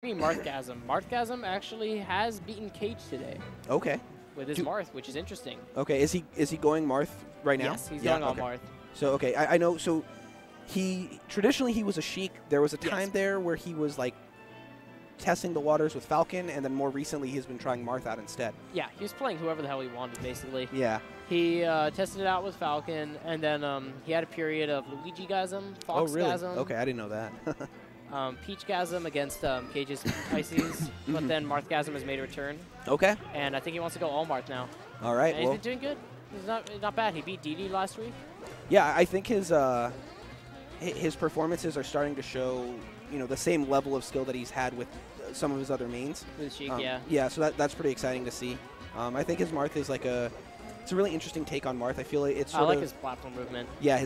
Marrgasm. Marrgasm actually has beaten Cage today. Okay. With his Marth, which is interesting. Okay, is he going Marth right now? Yes, he's going all okay. Marth. So okay, I know. So traditionally he was a Sheik. There was a time there where he was like testing the waters with Falcon, and then more recently he's been trying Marth out instead. Yeah, he was playing whoever the hell he wanted, basically. Yeah. He tested it out with Falcon, and then he had a period of Luigi-gasm, Fox-gasm. Oh, really? Okay, I didn't know that. Peach-gasm against Cage's Icies, but then Marrgasm has made a return. Okay. And I think he wants to go all Marth now. All right. And he's been doing good. He's not bad. He beat DD last week. Yeah, I think his performances are starting to show, the same level of skill that he's had with some of his other mains. With Sheik, yeah. Yeah, so that's pretty exciting to see. I think his Marth is like it's a really interesting take on Marth. I feel like it's I like his platform movement. Yeah,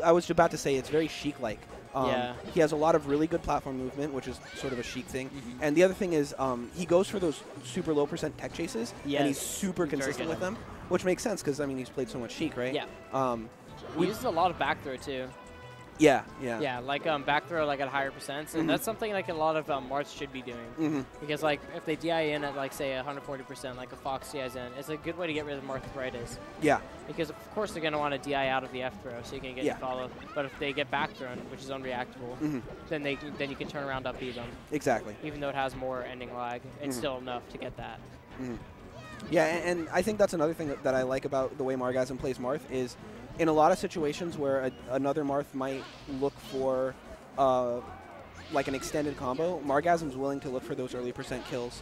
I was about to say it's very Sheik-like. Yeah. He has a lot of really good platform movement, which is sort of a Sheik thing. And the other thing is he goes for those super low % tech chases, and he's super consistent with them, which makes sense because, I mean, he's played so much Sheik, right? Yeah. He uses a lot of back throw, too. Yeah. Yeah, like back throw like at higher percents, and that's something like a lot of Marths should be doing. Because like if they DI in at like say 140%, like a Fox DIs in, it's a good way to get rid of Marth arthritis. Yeah. Because of course they're going to want to DI out of the F throw so you can get your follow. But if they get back thrown, which is unreactable, then you can turn around up B them. Exactly. Even though it has more ending lag, it's still enough to get that. Yeah, and I think that's another thing that I like about the way Marrgasm plays Marth is in a lot of situations where another Marth might look for like an extended combo, Marrgasm's willing to look for those early % kills,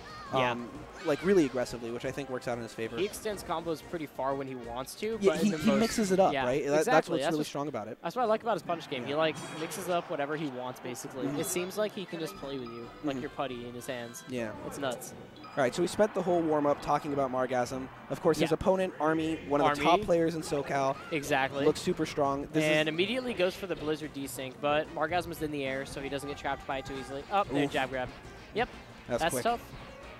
like really aggressively, which I think works out in his favor. He extends combos pretty far when he wants to. Yeah, but he mixes it up, right? Exactly. That's what's really strong about it. That's what I like about his punish game. He like mixes up whatever he wants, basically. It seems like he can just play with you, like your putty in his hands. Yeah. It's nuts. All right, so we spent the whole warm-up talking about Marrgasm. Of course, his opponent, Army, one of the top players in SoCal. Exactly. Looks super strong. And immediately goes for the Blizzard desync, but Marrgasm is in the air, so he doesn't get trapped by it too easily. Oh, there, jab grab. Yep, that's tough.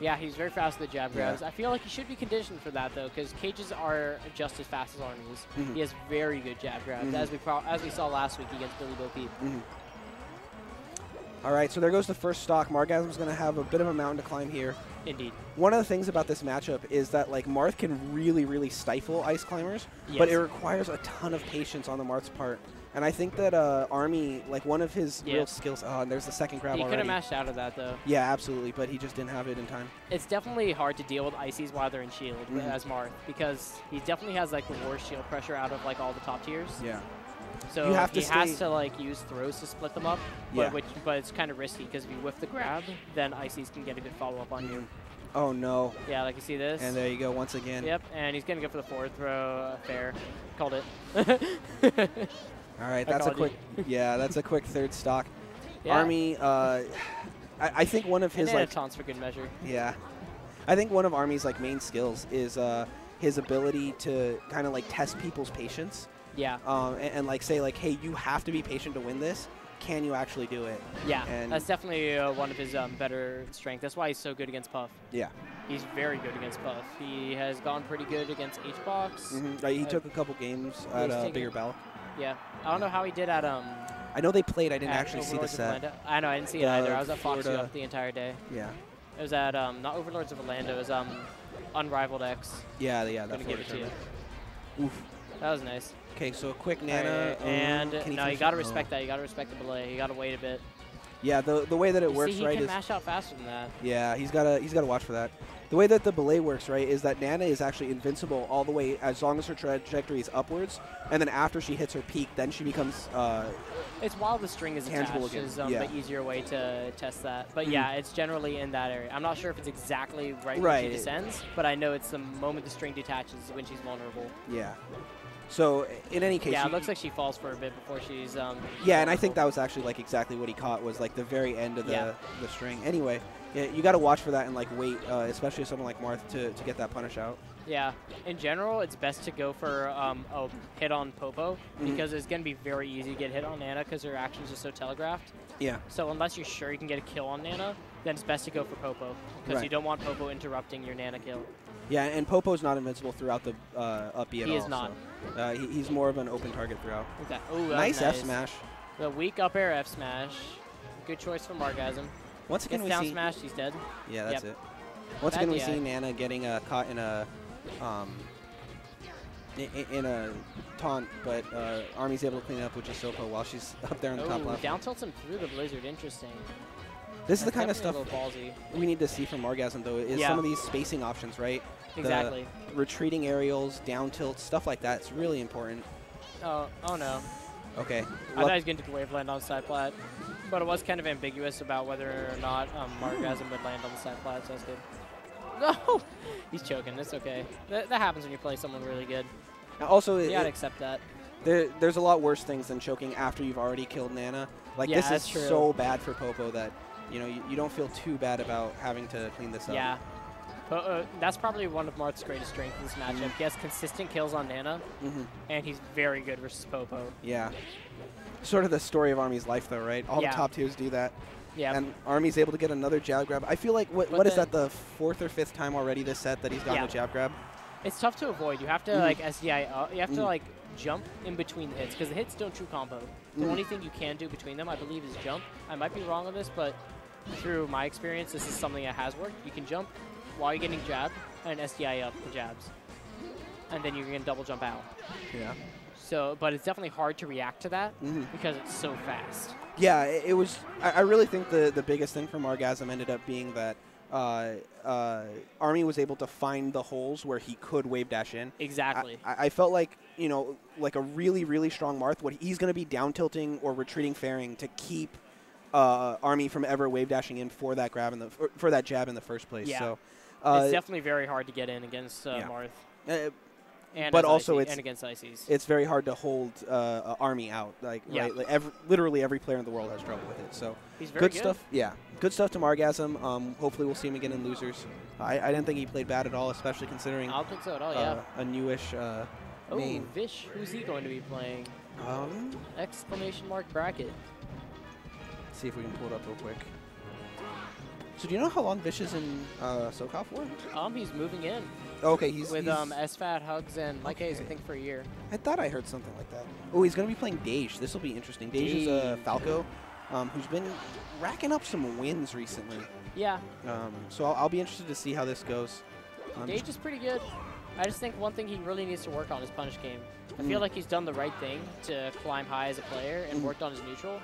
Yeah, he's very fast with the jab grabs. I feel like he should be conditioned for that, though, because Cages are just as fast as Army's. He has very good jab grabs, as we saw last week against Billy Bo Peep. All right, so there goes the first stock. Marrgasm's going to have a bit of a mountain to climb here. Indeed. One of the things about this matchup is that like Marth can really, really stifle ice climbers, but it requires a ton of patience on the Marth's part. And I think that Army, like one of his real skills, and there's the second grab already. He could have mashed out of that, though. Yeah, absolutely, but he just didn't have it in time. It's definitely hard to deal with Icies while they're in shield as Marth, because he definitely has like the worst shield pressure out of like all the top tiers. Yeah. So he has to like use throws to split them up, but it's kind of risky because if you whiff the grab, then Icies can get a good follow-up on you. Oh, no. Yeah, like you see this. And there you go once again. Yep, and he's going to go for the forward throw. Fair. Called it. All right, that's a quick that's a quick third stock. Army, I think one of his like taunts for good measure. Yeah. I think one of Army's like main skills is his ability to kind of like test people's patience. Yeah. And like say like, hey, you have to be patient to win this. Can you actually do it? Yeah. And that's definitely one of his better strengths. That's why he's so good against Puff. Yeah. He's very good against Puff. He has gone pretty good against H-Box. He took a couple games at Bigger Bell. Yeah. I don't know how he did at I know they played. I didn't actually see the set. I know. I didn't see it either. I was at Fox up the entire day. Yeah. It was at not Overlords of Orlando. It was Unrivaled X. Yeah. I'm gonna give it to you. Oof. That was nice. Okay, so a quick Nana. And no, you gotta respect that. You gotta respect the belay. You gotta wait a bit. Yeah, the way that it works, he right, can is mash out faster than that. Yeah, he's gotta watch for that. The way that the belay works, right, is that Nana is actually invincible all the way as long as her trajectory is upwards, and then after she hits her peak, then she becomes it's while the string is tangible attached again. Is the easier way to test that. But yeah, it's generally in that area. I'm not sure if it's exactly when she descends, but I know it's the moment the string detaches when she's vulnerable. Yeah. So in any case, yeah, it looks like she falls for a bit before she's yeah, and I think that was actually like exactly what he caught was like the very end of the string. Anyway, yeah, you got to watch for that and like wait, especially someone like Marth to get that punish out. Yeah, in general, it's best to go for a hit on Popo because it's going to be very easy to get hit on Nana because her actions are so telegraphed. Yeah. So unless you're sure you can get a kill on Nana, then it's best to go for Popo because you don't want Popo interrupting your Nana kill. Yeah, and Popo's not invincible throughout the up B at all. He is not. So, he's more of an open target throughout. Okay. Ooh, nice F smash. The weak up air F smash. Good choice from Marrgasm. Once again, gets down smashed, he's dead. Yeah, that's it. Once again, we see Nana getting caught in a taunt, but Army's able to clean it up with just Sopo while she's up there on the top left. Down tilts him through the Blizzard. Interesting. This is the kind of stuff we need to see from Marrgasm, though, is some of these spacing options, right? Exactly. The retreating aerials, down tilts, stuff like that. It's really important. Oh no. Okay. I thought he was going to do wave land on side plat, but it was kind of ambiguous about whether or not Marrgasm would land on the side plat, so that's good. No! He's choking. It's okay. That happens when you play someone really good. Also, you gotta accept that. There's a lot worse things than choking after you've already killed Nana. Like, this is so bad for Popo that, you know, you don't feel too bad about having to clean this up. Yeah. That's probably one of Marth's greatest strengths in this matchup. He has consistent kills on Nana, and he's very good versus Popo. Yeah. Sort of the story of Army's life, though, right? All the top tiers do that. Yeah. And Army's able to get another jab grab. I feel like, what is that, the 4th or 5th time already this set that he's gotten a jab grab? It's tough to avoid. You have to, like, SDI up. You have to, like, jump in between the hits, because the hits don't true combo. The only thing you can do between them, I believe, is jump. I might be wrong on this, but through my experience, this is something that has worked. You can jump while you're getting jabbed and SDI up the jabs. And then you're going to double jump out. Yeah. So, but it's definitely hard to react to that because it's so fast. Yeah, it was. I really think the biggest thing for Marrgasm ended up being that Army was able to find the holes where he could wave dash in. Exactly. I felt like, you know, like a really, really strong Marth, he's going to be down tilting or retreating fairing to keep Army from ever wave dashing in for that grab for that jab in the first place. Yeah. So it's definitely very hard to get in against Marth. But also and against Icies. It's very hard to hold Army out. Like, right, like literally every player in the world has trouble with it. So he's very good stuff. Yeah, good stuff to Marrgasm. Hopefully we'll see him again in losers. I didn't think he played bad at all, especially considering I don't think so at all. A newish main. Vish, who's he going to be playing? Exclamation mark bracket. Let's see if we can pull it up real quick. So do you know how long Vish is in SoCal for? He's moving in. Okay, he's with SFAT, Hugs, and Mike Hayes, I think, for a year. I thought I heard something like that. Oh, he's going to be playing Dej. This will be interesting. Dej is a Falco who's been racking up some wins recently. Yeah. So I'll be interested to see how this goes. Dej is pretty good. I just think one thing he really needs to work on is punish game. I feel like he's done the right thing to climb high as a player and worked on his neutral.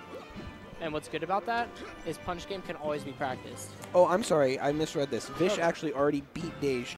And what's good about that is punish game can always be practiced. Oh, I'm sorry. I misread this. Vish actually already beat Dej